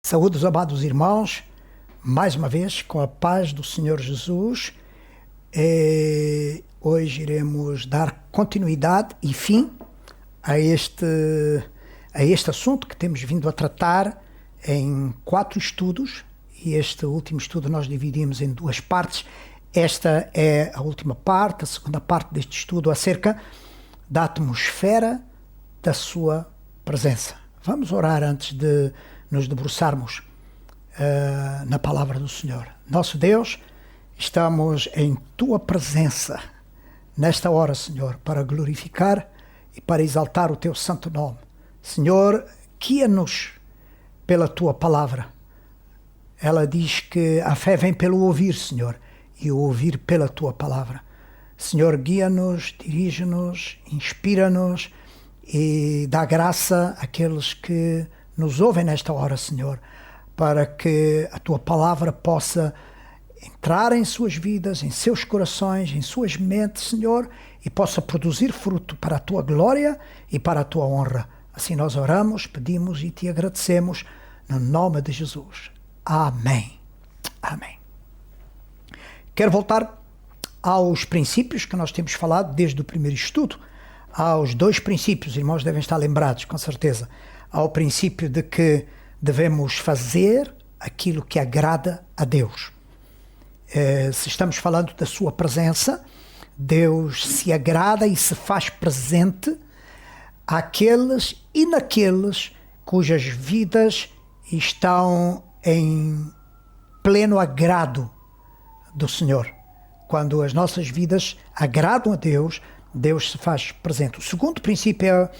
Saúde os amados irmãos, mais uma vez com a paz do Senhor Jesus. Hoje iremos dar continuidade e fim a este assunto que temos vindo a tratar em 4 estudos, e este último estudo nós dividimos em 2 partes. Esta é a última parte, a segunda parte deste estudo acerca da atmosfera da sua presença. Vamos orar antes de nos debruçarmos na palavra do Senhor. Nosso Deus, estamos em Tua presença nesta hora, Senhor, para glorificar e para exaltar o Teu santo nome. Senhor, guia-nos pela Tua palavra. Ela diz que a fé vem pelo ouvir, Senhor, e o ouvir pela Tua palavra. Senhor, guia-nos, dirige-nos, inspira-nos e dá graça àqueles que nos ouvem nesta hora, Senhor, para que a Tua palavra possa entrar em suas vidas, em seus corações, em suas mentes, Senhor, e possa produzir fruto para a Tua glória e para a Tua honra. Assim nós oramos, pedimos e Te agradecemos, no nome de Jesus. Amém. Amém. Quero voltar aos princípios que nós temos falado desde o primeiro estudo, aos 2 princípios, irmãos devem estar lembrados, com certeza. Ao princípio de que devemos fazer aquilo que agrada a Deus. Se estamos falando da sua presença, Deus se agrada e se faz presente àqueles e naqueles cujas vidas estão em pleno agrado do Senhor. Quando as nossas vidas agradam a Deus, Deus se faz presente. O segundo princípio é: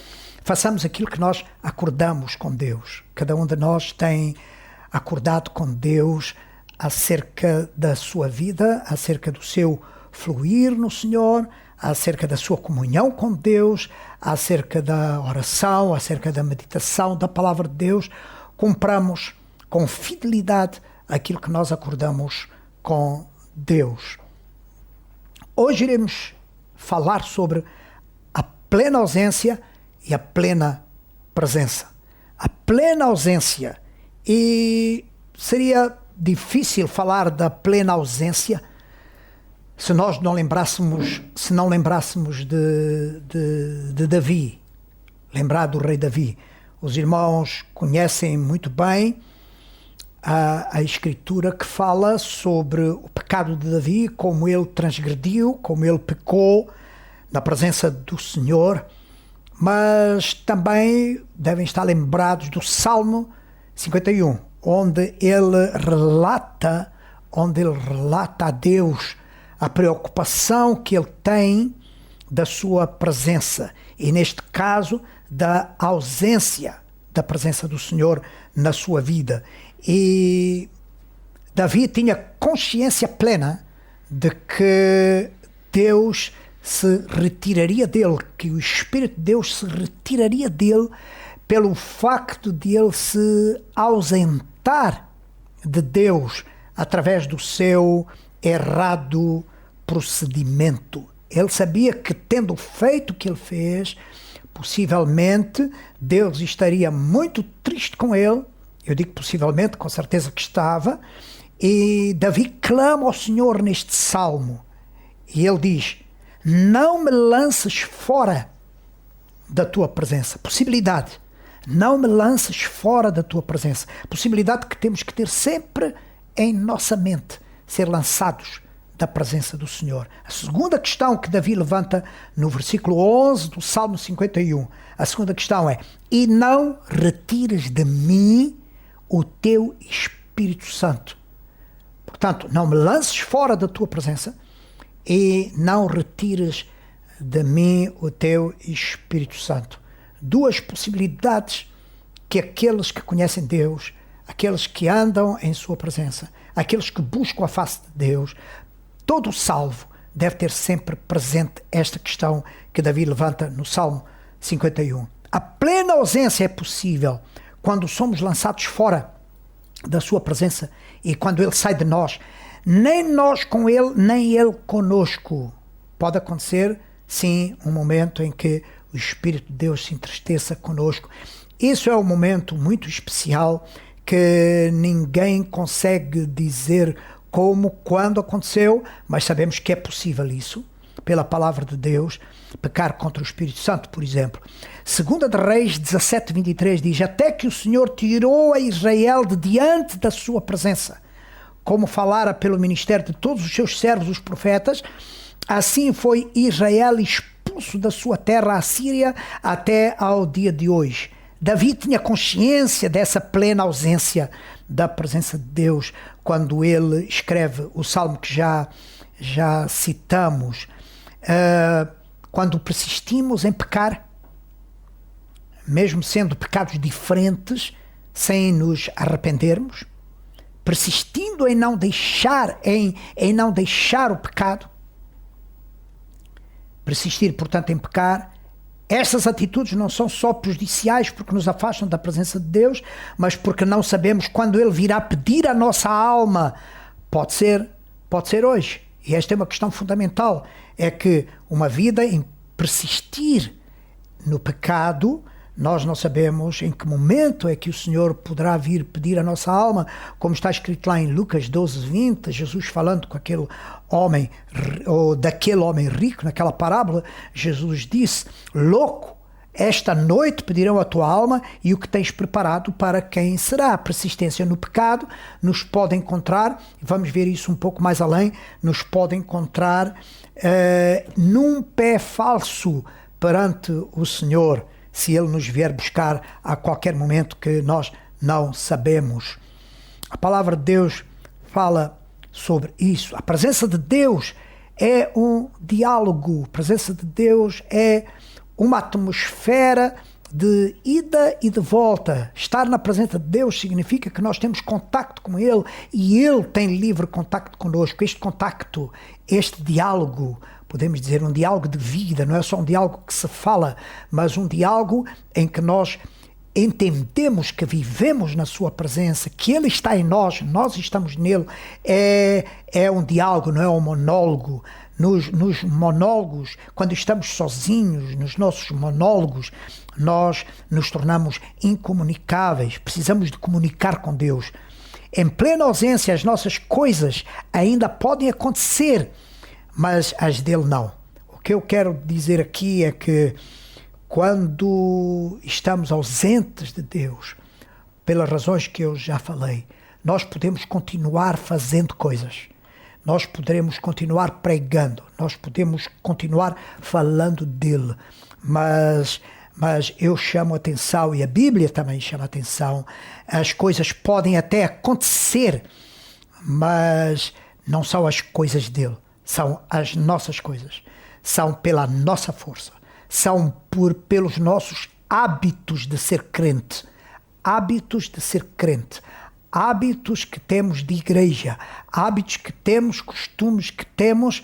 façamos aquilo que nós acordamos com Deus. Cada um de nós tem acordado com Deus acerca da sua vida, acerca do seu fluir no Senhor, acerca da sua comunhão com Deus, acerca da oração, acerca da meditação da palavra de Deus. Cumpramos com fidelidade aquilo que nós acordamos com Deus. Hoje iremos falar sobre a plena ausência e a plena presença. A plena ausência. E seria difícil falar da plena ausência se nós não lembrássemos de Davi. Lembrar do rei Davi. Os irmãos conhecem muito bem a Escritura que fala sobre o pecado de Davi, como ele transgrediu, como ele pecou na presença do Senhor. Mas também devem estar lembrados do Salmo 51, onde ele relata a Deus a preocupação que ele tem da sua presença, e neste caso da ausência da presença do Senhor na sua vida. E Davi tinha consciência plena de que Deus se retiraria dele, que o Espírito de Deus se retiraria dele pelo facto de ele se ausentar de Deus através do seu errado procedimento. Ele sabia que, tendo feito o que ele fez, possivelmente Deus estaria muito triste com ele. Eu digo possivelmente, com certeza que estava. E Davi clama ao Senhor neste salmo. E ele diz: não me lances fora da tua presença. Possibilidade. Não me lances fora da tua presença. Possibilidade que temos que ter sempre em nossa mente. Ser lançados da presença do Senhor. A segunda questão que Davi levanta no versículo 11 do Salmo 51. A segunda questão é: e não retires de mim o teu Espírito Santo. Portanto, não me lances fora da tua presença e não retires de mim o teu Espírito Santo. 2 possibilidades que aqueles que conhecem Deus, aqueles que andam em sua presença, aqueles que buscam a face de Deus, todo salvo deve ter sempre presente esta questão que Davi levanta no Salmo 51. A plena ausência é possível quando somos lançados fora da sua presença e quando Ele sai de nós, nem nós com Ele, nem Ele conosco. Pode acontecer, sim, um momento em que o Espírito de Deus se entristeça conosco. Isso é um momento muito especial que ninguém consegue dizer como, quando aconteceu, mas sabemos que é possível isso, pela palavra de Deus, pecar contra o Espírito Santo, por exemplo. 2 de Reis 17:23 diz: até que o Senhor tirou a Israel de diante da sua presença, como falara pelo ministério de todos os seus servos, os profetas, assim foi Israel expulso da sua terra, a Síria, até ao dia de hoje. Davi tinha consciência dessa plena ausência da presença de Deus quando ele escreve o salmo que já citamos. Quando persistimos em pecar, mesmo sendo pecados diferentes, sem nos arrependermos, persistindo em não deixar o pecado, persistir, portanto, em pecar. Estas atitudes não são só prejudiciais porque nos afastam da presença de Deus, mas porque não sabemos quando Ele virá pedir a nossa alma. Pode ser hoje. E esta é uma questão fundamental, é que uma vida em persistir no pecado, nós não sabemos em que momento é que o Senhor poderá vir pedir a nossa alma, como está escrito lá em Lucas 12:20, Jesus falando com aquele homem, ou daquele homem rico, naquela parábola, Jesus disse: louco, esta noite pedirão a tua alma e o que tens preparado para quem será? A persistência no pecado nos pode encontrar, vamos ver isso um pouco mais além, nos pode encontrar num pé falso perante o Senhor, se Ele nos vier buscar a qualquer momento que nós não sabemos. A palavra de Deus fala sobre isso. A presença de Deus é um diálogo. A presença de Deus é uma atmosfera de ida e de volta. Estar na presença de Deus significa que nós temos contacto com Ele e Ele tem livre contacto connosco. Este contacto, este diálogo, podemos dizer um diálogo de vida, não é só um diálogo que se fala, mas um diálogo em que nós entendemos que vivemos na sua presença, que Ele está em nós, nós estamos nele. É um diálogo, não é um monólogo. Nos monólogos, quando estamos sozinhos, nos nossos monólogos, nós nos tornamos incomunicáveis, precisamos de comunicar com Deus. Em plena ausência, as nossas coisas ainda podem acontecer, mas as dele não. O que eu quero dizer aqui é que quando estamos ausentes de Deus, pelas razões que eu já falei, nós podemos continuar fazendo coisas. Nós poderemos continuar pregando, nós podemos continuar falando dele, mas eu chamo a atenção, e a Bíblia também chama a atenção, as coisas podem até acontecer, mas não são as coisas dele, são as nossas coisas, são pela nossa força, são pelos nossos hábitos de ser crente, hábitos que temos de igreja, hábitos que temos, costumes que temos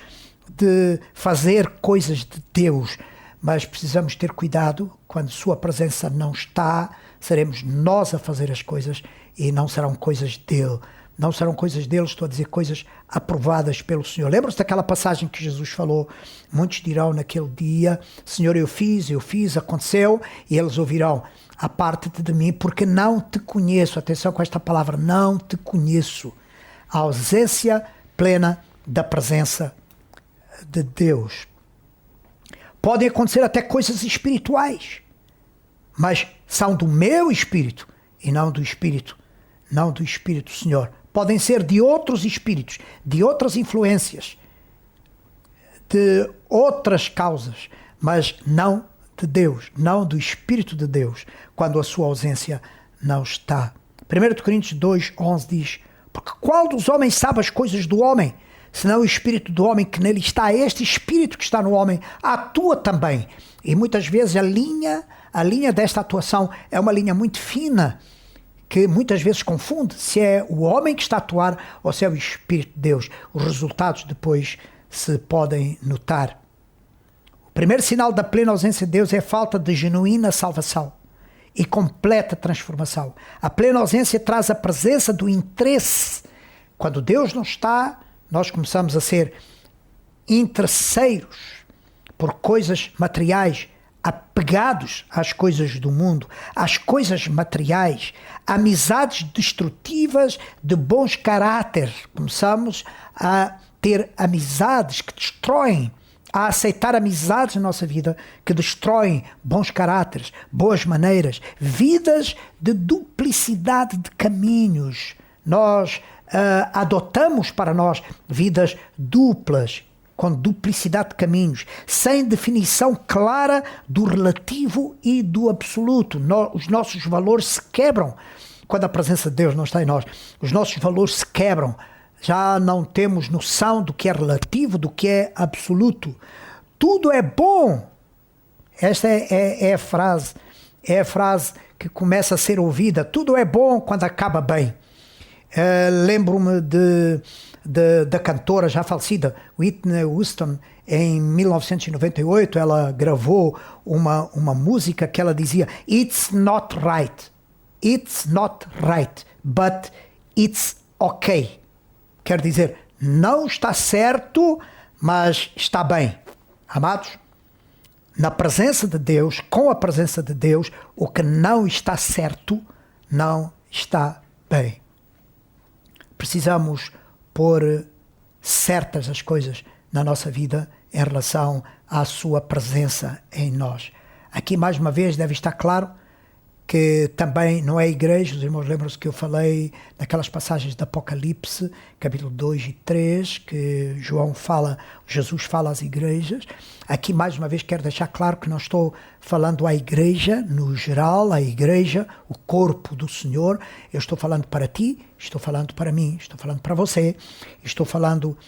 de fazer coisas de Deus. Mas precisamos ter cuidado, quando sua presença não está, seremos nós a fazer as coisas e não serão coisas dele. Não serão coisas dele, estou a dizer coisas aprovadas pelo Senhor. Lembra-se daquela passagem que Jesus falou? Muitos dirão naquele dia: Senhor, eu fiz, aconteceu, e eles ouvirão: aparte-te de mim, porque não te conheço. Atenção com esta palavra, não te conheço. A ausência plena da presença de Deus. Podem acontecer até coisas espirituais, mas são do meu espírito e não do espírito do Senhor. Podem ser de outros espíritos, de outras influências, de outras causas, mas não de Deus, não do Espírito de Deus, quando a sua ausência não está. 1 Coríntios 2:11 diz: porque qual dos homens sabe as coisas do homem, senão o Espírito do homem que nele está? Este Espírito que está no homem atua também. E muitas vezes a linha desta atuação é uma linha muito fina, que muitas vezes confunde se é o homem que está a atuar ou se é o Espírito de Deus. Os resultados depois se podem notar. O primeiro sinal da plena ausência de Deus é a falta de genuína salvação. e completa transformação. A plena ausência traz a presença do interesse. Quando Deus não está, nós começamos a ser interesseiros por coisas materiais, apegados às coisas do mundo, às coisas materiais, amizades destrutivas de bons caráteres. Começamos a ter amizades que destroem, a aceitar amizades na nossa vida que destroem bons caráteres, boas maneiras, vidas de duplicidade de caminhos. Nós adotamos para nós vidas duplas, com duplicidade de caminhos, sem definição clara do relativo e do absoluto. Os nossos valores se quebram quando a presença de Deus não está em nós. Os nossos valores se quebram. Já não temos noção do que é relativo, do que é absoluto. Tudo é bom. Esta é a frase que começa a ser ouvida. Tudo é bom quando acaba bem. Lembro-me da cantora já falecida, Whitney Houston. Em 1998 ela gravou uma música que ela dizia: "It's not right, but it's okay." Quer dizer, não está certo, mas está bem. Amados, na presença de Deus, com a presença de Deus, o que não está certo não está bem. Precisamos pôr certas as coisas na nossa vida em relação à sua presença em nós. Aqui, mais uma vez, deve estar claro que também não é a igreja. Os irmãos lembram-se que eu falei naquelas passagens do Apocalipse, capítulo 2 e 3, que Jesus fala às igrejas. Aqui, mais uma vez, quero deixar claro que não estou falando à igreja no geral, a igreja, o corpo do Senhor. Eu estou falando para ti, estou falando para mim, estou falando para você, estou falando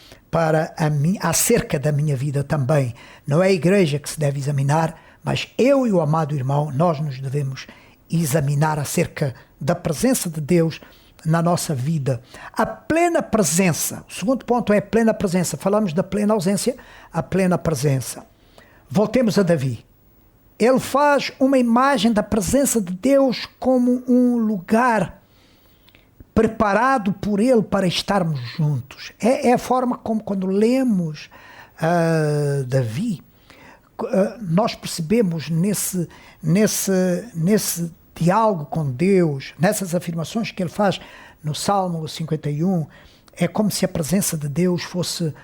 acerca da minha vida também. Não é a igreja que se deve examinar, mas eu e o amado irmão, nós nos devemos examinar acerca da presença de Deus na nossa vida. A plena presença. O segundo ponto é a plena presença. Falamos da plena ausência, a plena presença. Voltemos a Davi. Ele faz uma imagem da presença de Deus como um lugar preparado por Ele para estarmos juntos. É a forma como, quando lemos Davi, nós percebemos nesse diálogo com Deus, nessas afirmações que ele faz no Salmo 51, é como se a presença de Deus fosse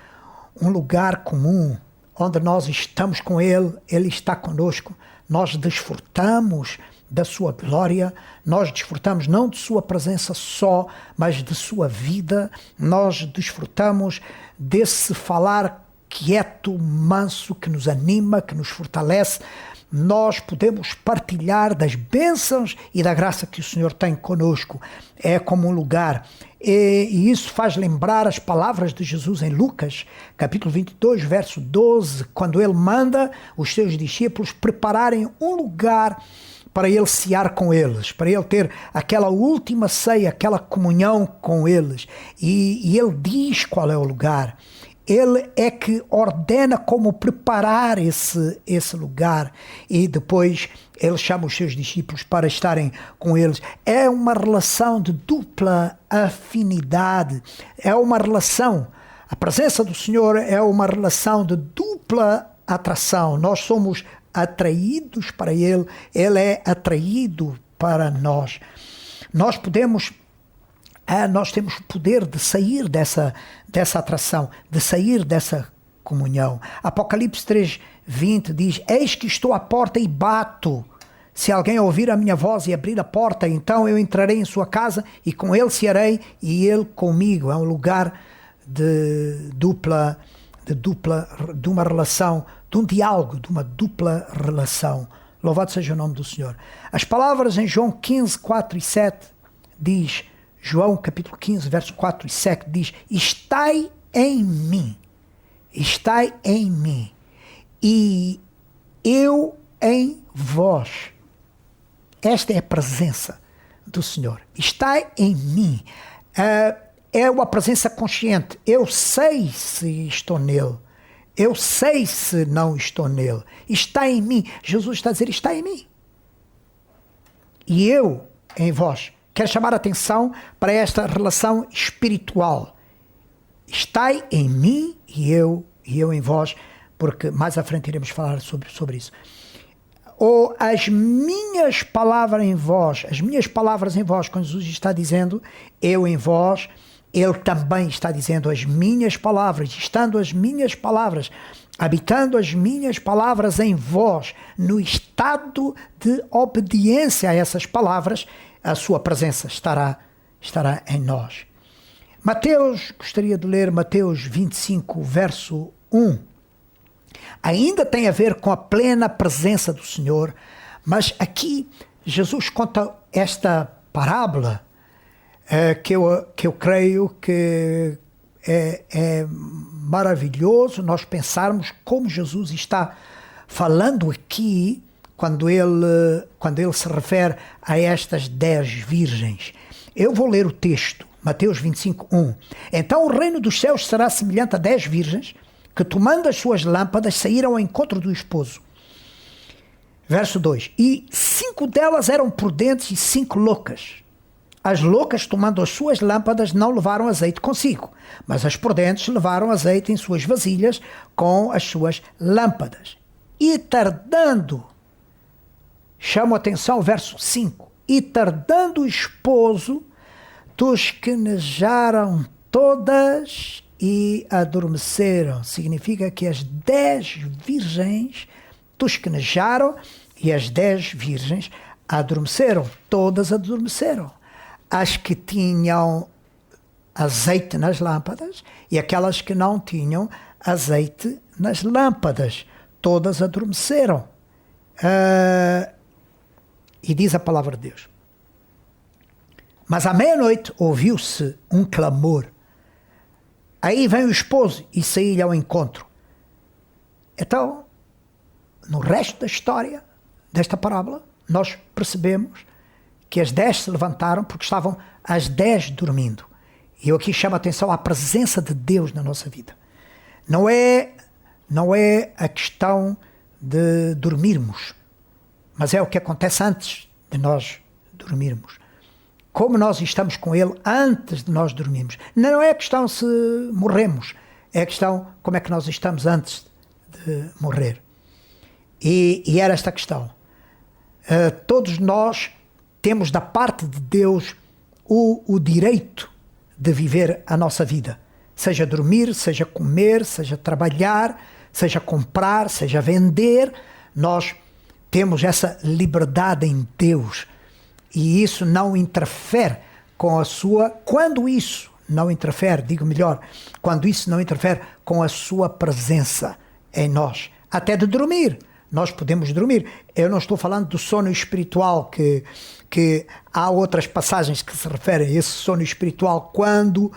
um lugar comum, onde nós estamos com Ele, Ele está conosco, nós desfrutamos da sua glória, nós desfrutamos não de sua presença só, mas de sua vida, nós desfrutamos desse falar quieto, manso, que nos anima, que nos fortalece. Nós podemos partilhar das bênçãos e da graça que o Senhor tem conosco. É como um lugar. E isso faz lembrar as palavras de Jesus em Lucas, capítulo 22, verso 12, quando ele manda os seus discípulos prepararem um lugar para ele cear com eles, para ele ter aquela última ceia, aquela comunhão com eles. E ele diz qual é o lugar. Ele é que ordena como preparar esse lugar, e depois ele chama os seus discípulos para estarem com eles. É uma relação de dupla afinidade, é uma relação, a presença do Senhor é uma relação de dupla atração. Nós somos atraídos para Ele, Ele é atraído para nós. Nós temos o poder de sair dessa atração, de sair dessa comunhão. Apocalipse 3:20 diz: "Eis que estou à porta e bato. Se alguém ouvir a minha voz e abrir a porta, então eu entrarei em sua casa e com ele cearei e ele comigo." É um lugar de uma relação, de um diálogo, de uma dupla relação. Louvado seja o nome do Senhor. As palavras em João 15, 4 e 7 diz... João capítulo 15, verso 4 e 7 diz: estai em mim, e eu em vós. Esta é a presença do Senhor. Estai em mim. É uma presença consciente. Eu sei se estou nele. Eu sei se não estou nele. Está em mim. Jesus está a dizer: está em mim. e eu em vós. Quero chamar a atenção para esta relação espiritual. Estai em mim e eu em vós, porque mais à frente iremos falar sobre isso. Ou as minhas palavras em vós, quando Jesus está dizendo eu em vós, ele também está dizendo as minhas palavras, estando as minhas palavras, habitando as minhas palavras em vós, no estado de obediência a essas palavras, a sua presença estará em nós. Gostaria de ler Mateus 25, verso 1. Ainda tem a ver com a plena presença do Senhor, mas aqui Jesus conta esta parábola que eu creio que é maravilhoso nós pensarmos como Jesus está falando aqui quando ele se refere a estas 10 virgens. Eu vou ler o texto, Mateus 25, 1. Então o reino dos céus será semelhante a 10 virgens que, tomando as suas lâmpadas, saíram ao encontro do esposo. Verso 2. E 5 delas eram prudentes e 5 loucas. As loucas, tomando as suas lâmpadas, não levaram azeite consigo, mas as prudentes levaram azeite em suas vasilhas com as suas lâmpadas. E tardando, chamo a atenção, verso 5. E tardando o esposo, tosquenejaram todas e adormeceram. Significa que as 10 virgens tosquenejaram e as 10 virgens adormeceram. Todas adormeceram. As que tinham azeite nas lâmpadas e aquelas que não tinham azeite nas lâmpadas. Todas adormeceram. E diz a palavra de Deus. Mas à meia-noite ouviu-se um clamor. Aí vem o esposo e saiu-lhe ao encontro. Então, no resto da história desta parábola, nós percebemos que as 10 se levantaram porque estavam as 10 dormindo. E eu aqui chamo a atenção à presença de Deus na nossa vida. Não é a questão de dormirmos, mas é o que acontece antes de nós dormirmos. Como nós estamos com Ele antes de nós dormirmos. Não é a questão se morremos, é a questão como é que nós estamos antes de morrer. E era esta questão. Todos nós temos da parte de Deus o direito de viver a nossa vida. Seja dormir, seja comer, seja trabalhar, seja comprar, seja vender. Nós temos essa liberdade em Deus. E isso não interfere com a sua... Quando isso não interfere, digo melhor, quando isso não interfere com a sua presença em nós. Até de dormir. Nós podemos dormir. Eu não estou falando do sono espiritual, que há outras passagens que se referem a esse sono espiritual, quando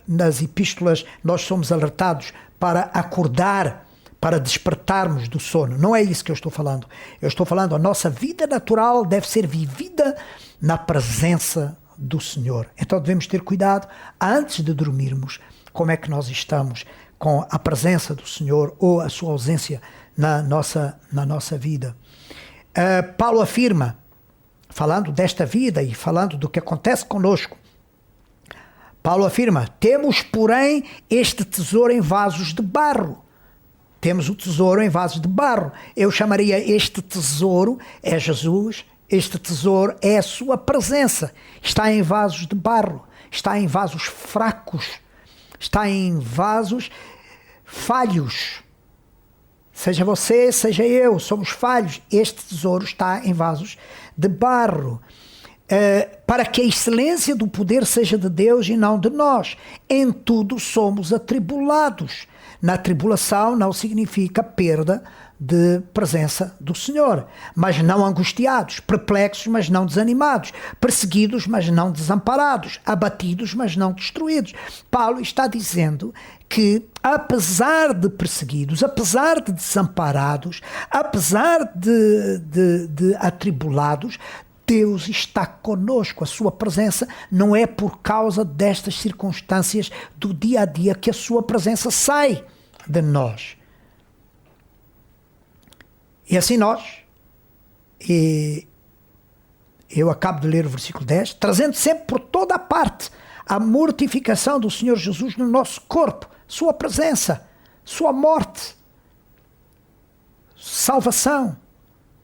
nas epístolas nós somos alertados para acordar, para despertarmos do sono. Não é isso que eu estou falando. Eu estou falando a nossa vida natural deve ser vivida na presença do Senhor. Então devemos ter cuidado antes de dormirmos, como é que nós estamos com a presença do Senhor ou a sua ausência na nossa vida. Paulo afirma, falando desta vida e falando do que acontece conosco, Paulo afirma, temos, porém, este tesouro em vasos de barro. Temos o tesouro em vasos de barro. Eu chamaria este tesouro, é Jesus, este tesouro é a sua presença. Está em vasos de barro, está em vasos fracos, está em vasos falhos. Seja você, seja eu, somos falhos. Este tesouro está em vasos de barro. Para que a excelência do poder seja de Deus e não de nós. Em tudo somos atribulados. Na tribulação não significa perda de presença do Senhor, mas não angustiados, perplexos, mas não desanimados, perseguidos, mas não desamparados, abatidos, mas não destruídos. Paulo está dizendo que, apesar de perseguidos, apesar de desamparados, apesar de atribulados, Deus está conosco. A sua presença não é por causa destas circunstâncias do dia a dia que a sua presença sai de nós. E assim nós, e eu acabo de ler o versículo 10, trazendo sempre por toda a parte a mortificação do Senhor Jesus no nosso corpo, sua presença, sua morte, salvação,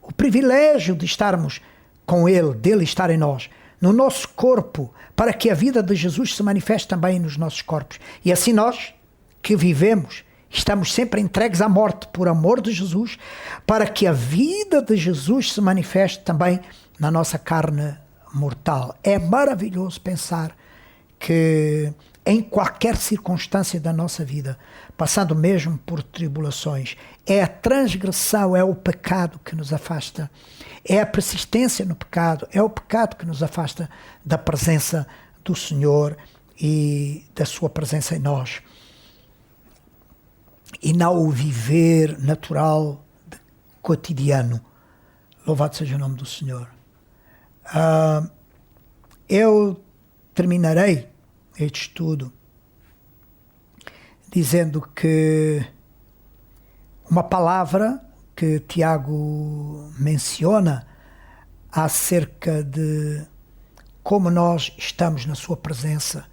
o privilégio de estarmos com Ele, dele estar em nós, no nosso corpo, para que a vida de Jesus se manifeste também nos nossos corpos. E assim nós, que vivemos, estamos sempre entregues à morte por amor de Jesus, para que a vida de Jesus se manifeste também na nossa carne mortal. É maravilhoso pensar que em qualquer circunstância da nossa vida, passando mesmo por tribulações, é a transgressão, é o pecado que nos afasta, é a persistência no pecado, é o pecado que nos afasta da presença do Senhor e da sua presença em nós. E não o viver natural, cotidiano. Louvado seja o nome do Senhor. Eu terminarei este estudo dizendo que uma palavra que Tiago menciona acerca de como nós estamos na sua presença,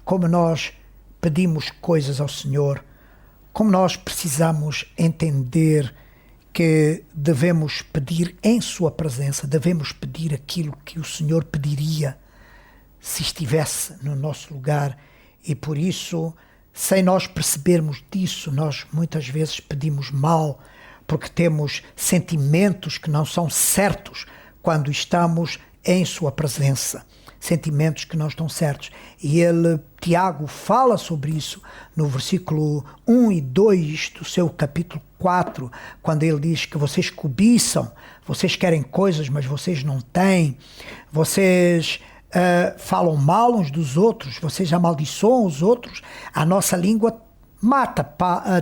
como nós pedimos coisas ao Senhor, como nós precisamos entender que devemos pedir em sua presença, devemos pedir aquilo que o Senhor pediria se estivesse no nosso lugar, e por isso, sem nós percebermos disso, nós muitas vezes pedimos mal, porque temos sentimentos que não são certos quando estamos em sua presença. Sentimentos que não estão certos. E Tiago fala sobre isso no versículo 1 e 2 do seu capítulo 4, quando ele diz que vocês cobiçam, vocês querem coisas, mas vocês não têm, vocês falam mal uns dos outros, vocês amaldiçoam os outros, a nossa língua mata.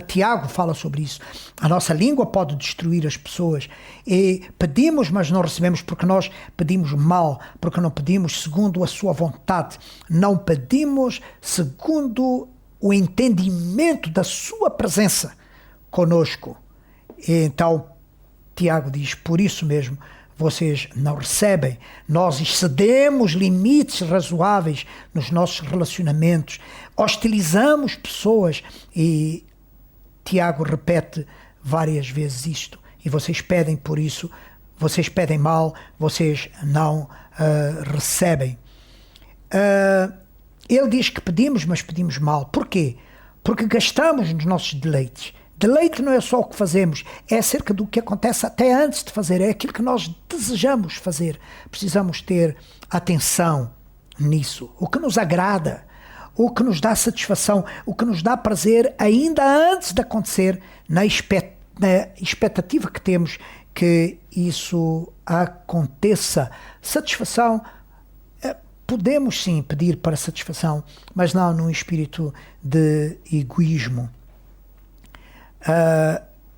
Tiago fala sobre isso. A nossa língua pode destruir as pessoas. E pedimos, mas não recebemos, porque nós pedimos mal, porque não pedimos segundo a sua vontade. Não pedimos segundo o entendimento da sua presença conosco. E então, Tiago diz, por isso mesmo, vocês não recebem. Nós excedemos limites razoáveis nos nossos relacionamentos, hostilizamos pessoas, e Tiago repete várias vezes isto, e vocês pedem por isso, vocês pedem mal, vocês não recebem. Ele diz que pedimos, mas pedimos mal. Porquê? Porque gastamos nos nossos deleites. Deleite não é só o que fazemos, é acerca do que acontece até antes de fazer, é aquilo que nós desejamos fazer. Precisamos ter atenção nisso, o que nos agrada, o que nos dá satisfação, o que nos dá prazer ainda antes de acontecer, na expectativa que temos que isso aconteça. Satisfação, podemos sim pedir para satisfação, mas não num espírito de egoísmo.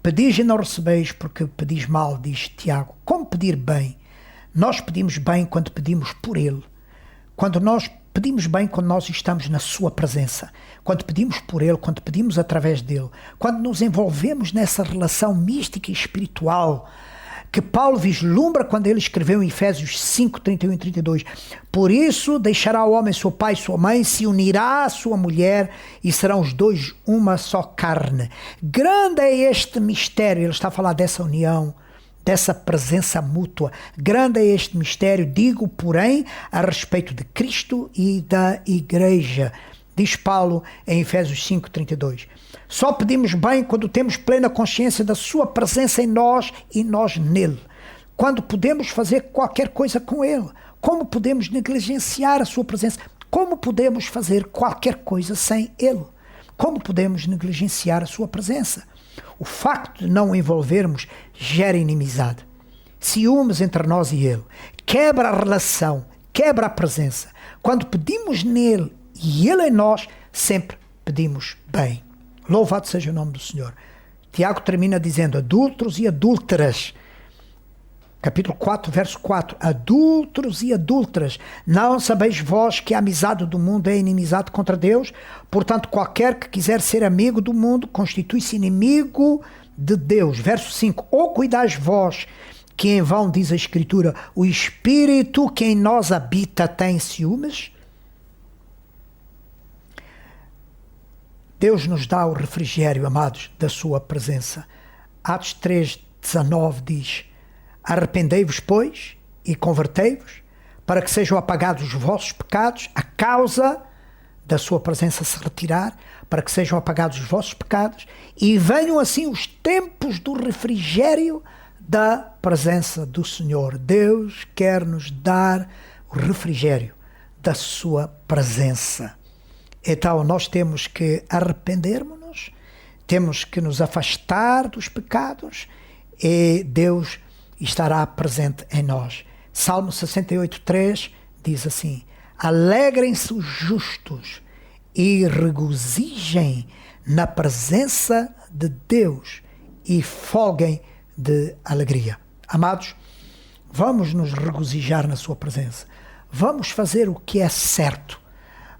Pedis e não recebeis porque pedis mal, diz Tiago. Como pedir bem? Nós pedimos bem quando pedimos por Ele. Quando nós pedimos bem, quando nós estamos na sua presença. Quando pedimos por Ele, quando pedimos através dEle. Quando nos envolvemos nessa relação mística e espiritual que Paulo vislumbra quando ele escreveu em Efésios 5, 31 e 32. Por isso deixará o homem seu pai e sua mãe, se unirá à sua mulher, e serão os dois uma só carne. Grande é este mistério, ele está a falar dessa união, dessa presença mútua. Grande é este mistério, digo, porém, a respeito de Cristo e da Igreja. Diz Paulo em Efésios 5, 32. Só pedimos bem quando temos plena consciência da sua presença em nós e nós nele. Quando podemos fazer qualquer coisa com ele. Como podemos negligenciar a sua presença? Como podemos fazer qualquer coisa sem ele? Como podemos negligenciar a sua presença? O facto de não o envolvermos gera inimizade, ciúmes entre nós e ele, quebra a relação, quebra a presença. Quando pedimos nele e ele em nós, sempre pedimos bem. Louvado seja o nome do Senhor. Tiago termina dizendo, adúlteros e adúlteras. Capítulo 4, verso 4. Adúlteros e adúlteras, não sabeis vós que a amizade do mundo é inimizade contra Deus? Portanto, qualquer que quiser ser amigo do mundo, constitui-se inimigo de Deus. Verso 5. Ou cuidais vós que em vão diz a Escritura, o Espírito que em nós habita tem ciúmes? Deus nos dá o refrigério, amados, da sua presença. Atos 3:19 diz, arrependei-vos, pois, e convertei-vos, para que sejam apagados os vossos pecados, a causa da sua presença se retirar, para que sejam apagados os vossos pecados, e venham assim os tempos do refrigério da presença do Senhor. Deus quer nos dar o refrigério da sua presença. Então nós temos que arrependermos-nos, temos que nos afastar dos pecados e Deus estará presente em nós. Salmo 68:3 diz assim, alegrem-se os justos e regozijem na presença de Deus e folguem de alegria. Amados, vamos nos regozijar na sua presença. Vamos fazer o que é certo.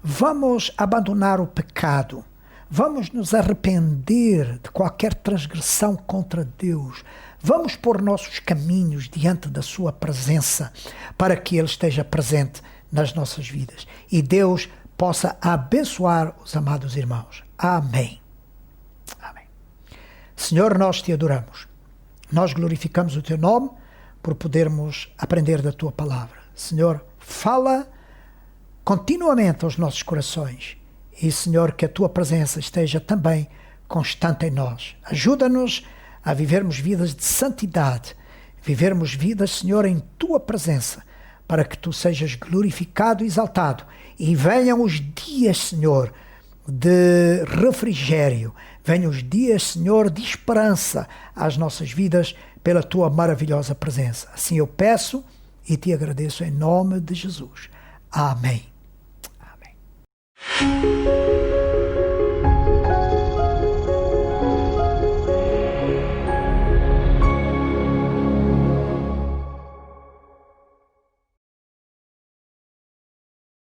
Vamos abandonar o pecado. Vamos nos arrepender de qualquer transgressão contra Deus. Vamos pôr nossos caminhos diante da sua presença para que Ele esteja presente nas nossas vidas. E Deus possa abençoar os amados irmãos. Amém. Amém. Senhor, nós te adoramos. Nós glorificamos o teu nome por podermos aprender da tua palavra. Senhor, fala continuamente aos nossos corações. E, Senhor, que a tua presença esteja também constante em nós. Ajuda-nos a vivermos vidas de santidade, vivermos vidas, Senhor, em tua presença, para que tu sejas glorificado e exaltado. E venham os dias, Senhor, de refrigério. Venham os dias, Senhor, de esperança às nossas vidas pela tua maravilhosa presença. Assim eu peço e te agradeço em nome de Jesus. Amém. Amém.